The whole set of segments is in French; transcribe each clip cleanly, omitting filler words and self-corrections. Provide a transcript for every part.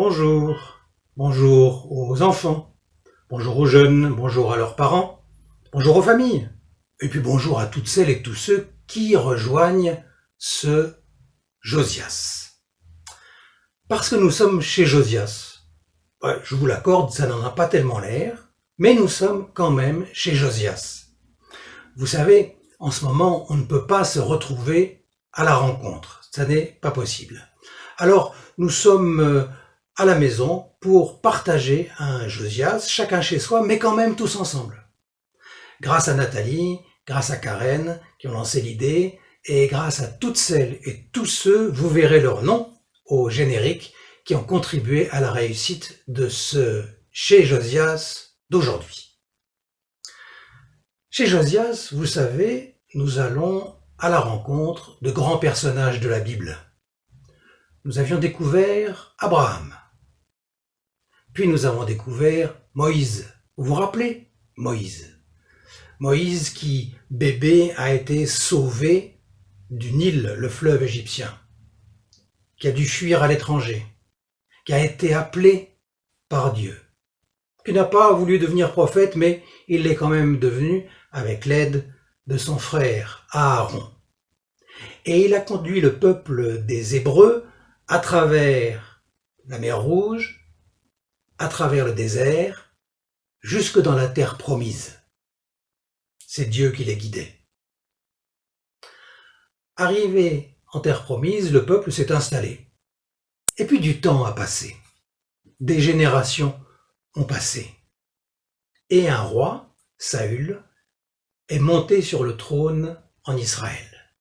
Bonjour, bonjour aux enfants, bonjour aux jeunes, bonjour à leurs parents, bonjour aux familles, et puis bonjour à toutes celles et tous ceux qui rejoignent ce Josias. Parce que nous sommes chez Josias. Ouais, je vous l'accorde, ça n'en a pas tellement l'air, mais nous sommes quand même chez Josias. Vous savez, en ce moment, on ne peut pas se retrouver à la rencontre. Ça n'est pas possible. Alors, nous sommes à la maison pour partager un Josias, chacun chez soi, mais quand même tous ensemble. Grâce à Nathalie, grâce à Karen, qui ont lancé l'idée, et grâce à toutes celles et tous ceux, vous verrez leur nom au générique, qui ont contribué à la réussite de ce chez Josias d'aujourd'hui. Chez Josias, vous savez, nous allons à la rencontre de grands personnages de la Bible. Nous avions découvert Abraham. Puis nous avons découvert Moïse. Vous vous rappelez Moïse. Moïse qui, bébé, a été sauvé du Nil, le fleuve égyptien, qui a dû fuir à l'étranger, qui a été appelé par Dieu, qui n'a pas voulu devenir prophète, mais il l'est quand même devenu avec l'aide de son frère Aaron. Et il a conduit le peuple des Hébreux à travers la mer Rouge, à travers le désert, jusque dans la terre promise. C'est Dieu qui les guidait. Arrivé en terre promise, le peuple s'est installé. Et puis du temps a passé. Des générations ont passé. Et un roi, Saül, est monté sur le trône en Israël.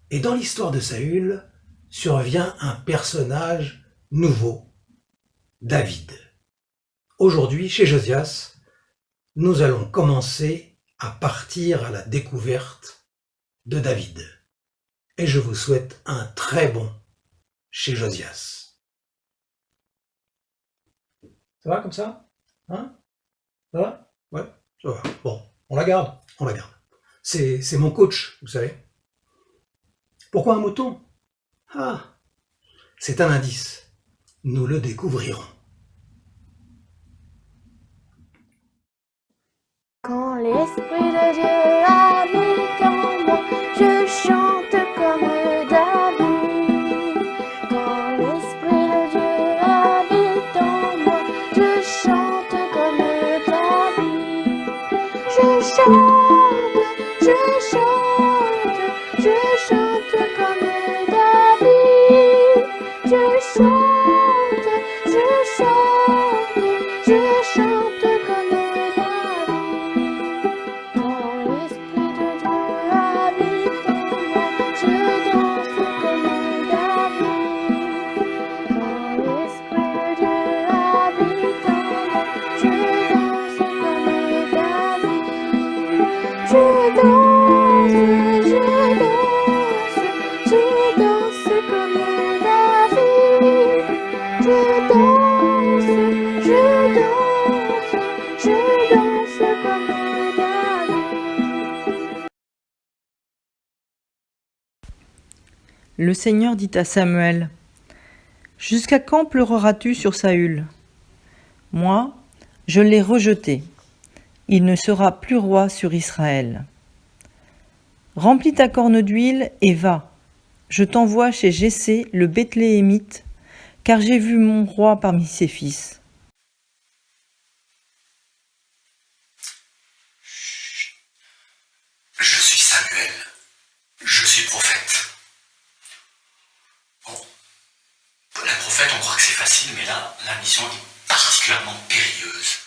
Et dans l'histoire de Saül survient un personnage nouveau, David. Aujourd'hui, chez Josias, nous allons commencer à partir à la découverte de David. Et je vous souhaite un très bon chez Josias. Ça va comme ça? Hein? Ça va? Ouais, ça va. Bon, on la garde, on la garde. C'est mon coach, vous savez. Pourquoi un mouton? Ah, c'est un indice. Nous le découvrirons. Quand l'Esprit de Dieu habite en moi, je chante comme David. Quand l'Esprit de Dieu habite en moi, je chante comme David. Je chante, je chante, je chante comme David. Je chante, je chante, je chante comme David. Quand l'Esprit de Dieu habite en moi, je danse comme David. Quand l'Esprit de Dieu habite en moi, je danse comme David. Je danse, je danse, je danse comme David. Je danse, je danse, je danse comme David. Le Seigneur dit à Samuel : « Jusqu'à quand pleureras-tu sur Saül ? Moi, je l'ai rejeté. Il ne sera plus roi sur Israël. Remplis ta corne d'huile et va. Je t'envoie chez Jessé le Bethléemite, car j'ai vu mon roi parmi ses fils. » Je suis Samuel, je suis prophète. Bon, la prophète, on croit que c'est facile, mais là, la mission est particulièrement périlleuse.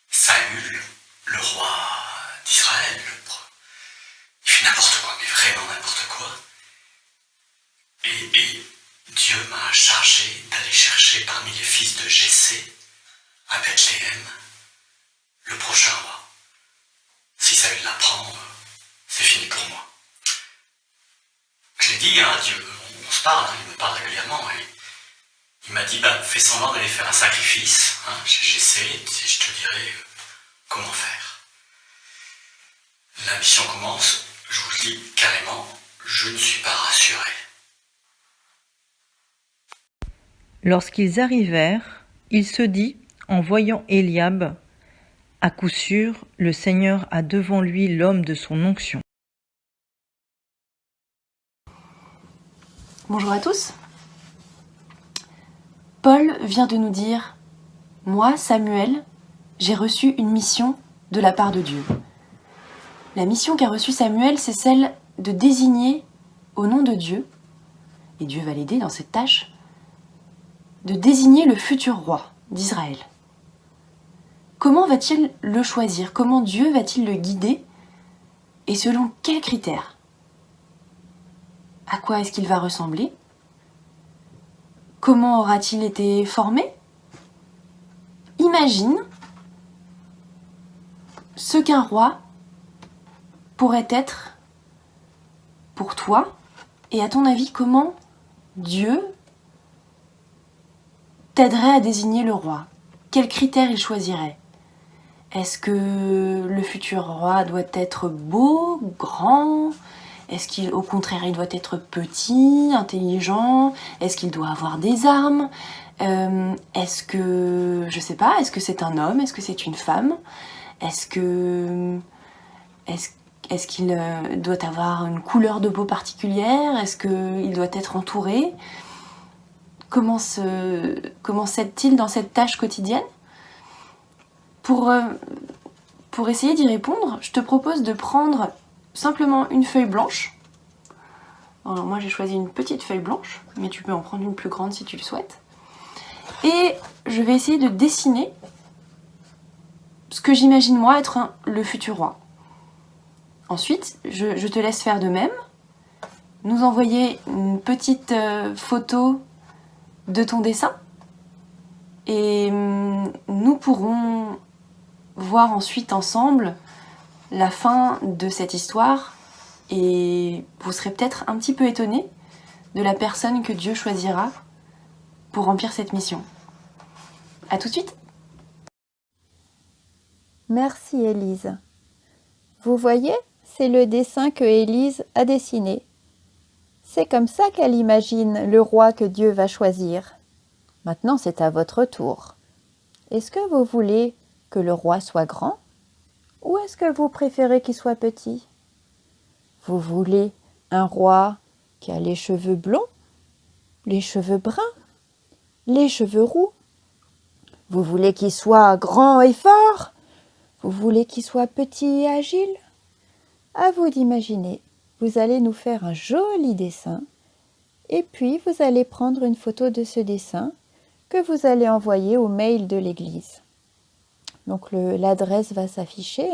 Saül, le roi d'Israël, il fait n'importe quoi, mais vraiment n'importe quoi. Et Dieu m'a chargé d'aller chercher parmi les fils de Jessé, à Bethléem, le prochain roi. Si Saül l'apprend, c'est fini pour moi. Je l'ai dit, hein, Dieu, on se parle, hein, il me parle régulièrement. Et il m'a dit, fais semblant d'aller faire un sacrifice. Hein, j'essaie, et je te dirai comment faire. La mission commence, je vous le dis carrément, je ne suis pas rassuré. Lorsqu'ils arrivèrent, il se dit, en voyant Eliab, « À coup sûr, le Seigneur a devant lui l'homme de son onction. » Bonjour à tous. Paul vient de nous dire « Moi, Samuel, j'ai reçu une mission de la part de Dieu. » La mission qu'a reçue Samuel, c'est celle de désigner au nom de Dieu, et Dieu va l'aider dans cette tâche, de désigner le futur roi d'Israël. Comment va-t-il le choisir? Comment Dieu va-t-il le guider? Et selon quels critères? À quoi est-ce qu'il va ressembler? Comment aura-t-il été formé? Imagine ce qu'un roi pourrait être pour toi, et à ton avis, comment Dieu t'aiderait à désigner le roi? Quels critères il choisirait? Est-ce que le futur roi doit être beau, grand? Est-ce qu'au contraire, il doit être petit, intelligent? Est-ce qu'il doit avoir des armes? Est-ce que, je sais pas, est-ce que c'est un homme? Est-ce que c'est une femme? Est-ce qu'il doit avoir une couleur de peau particulière? Est-ce qu'il doit être entouré? Comment s'aide-t-il dans cette tâche quotidienne? Pour essayer d'y répondre, je te propose de prendre simplement une feuille blanche. Alors moi j'ai choisi une petite feuille blanche, mais tu peux en prendre une plus grande si tu le souhaites. Et je vais essayer de dessiner ce que j'imagine moi être le futur roi. Ensuite, je te laisse faire de même. Nous envoyer une petite photo de ton dessin. Et nous pourrons voir ensuite ensemble la fin de cette histoire. Et vous serez peut-être un petit peu étonnés de la personne que Dieu choisira pour remplir cette mission. À tout de suite. Merci Élise. Vous voyez, c'est le dessin que Élise a dessiné. C'est comme ça qu'elle imagine le roi que Dieu va choisir. Maintenant, c'est à votre tour. Est-ce que vous voulez que le roi soit grand? Ou est-ce que vous préférez qu'il soit petit? Vous voulez un roi qui a les cheveux blonds, les cheveux bruns, les cheveux roux? Vous voulez qu'il soit grand et fort? Vous voulez qu'il soit petit et agile? À vous d'imaginer. Vous allez nous faire un joli dessin et puis vous allez prendre une photo de ce dessin que vous allez envoyer au mail de l'église. Donc l'adresse va s'afficher.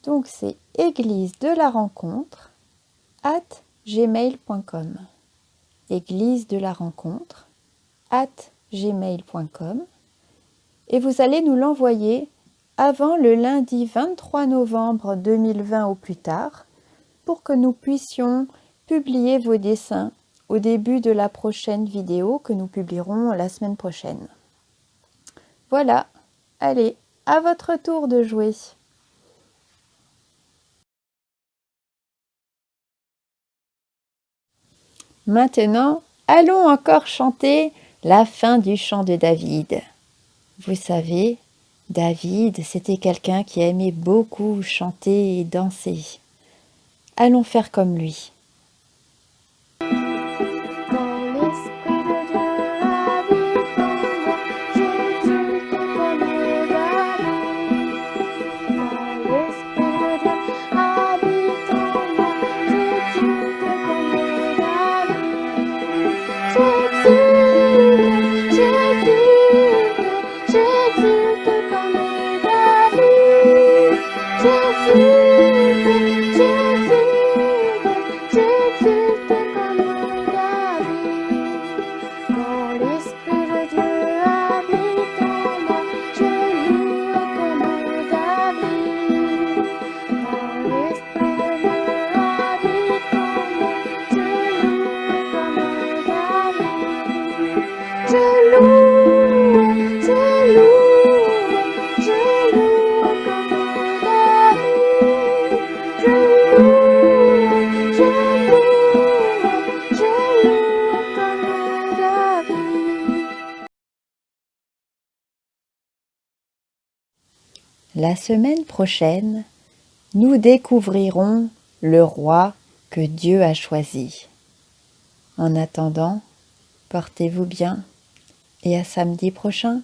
Donc c'est église-de-la-rencontre@gmail.com. église-de-la-rencontre@gmail.com. Et vous allez nous l'envoyer avant le lundi 23 novembre 2020 au plus tard, pour que nous puissions publier vos dessins au début de la prochaine vidéo que nous publierons la semaine prochaine. Voilà, allez, à votre tour de jouer. Maintenant, allons encore chanter la fin du chant de David. Vous savez, David, c'était quelqu'un qui aimait beaucoup chanter et danser. Allons faire comme lui. Quand l'Esprit de Dieu habite en moi, j'exulte comme David. Quand l'Esprit de Dieu habite en moi, j'exulte comme David. J'exulte comme David. J'exulte La semaine prochaine, nous découvrirons le roi que Dieu a choisi. En attendant, portez-vous bien et à samedi prochain.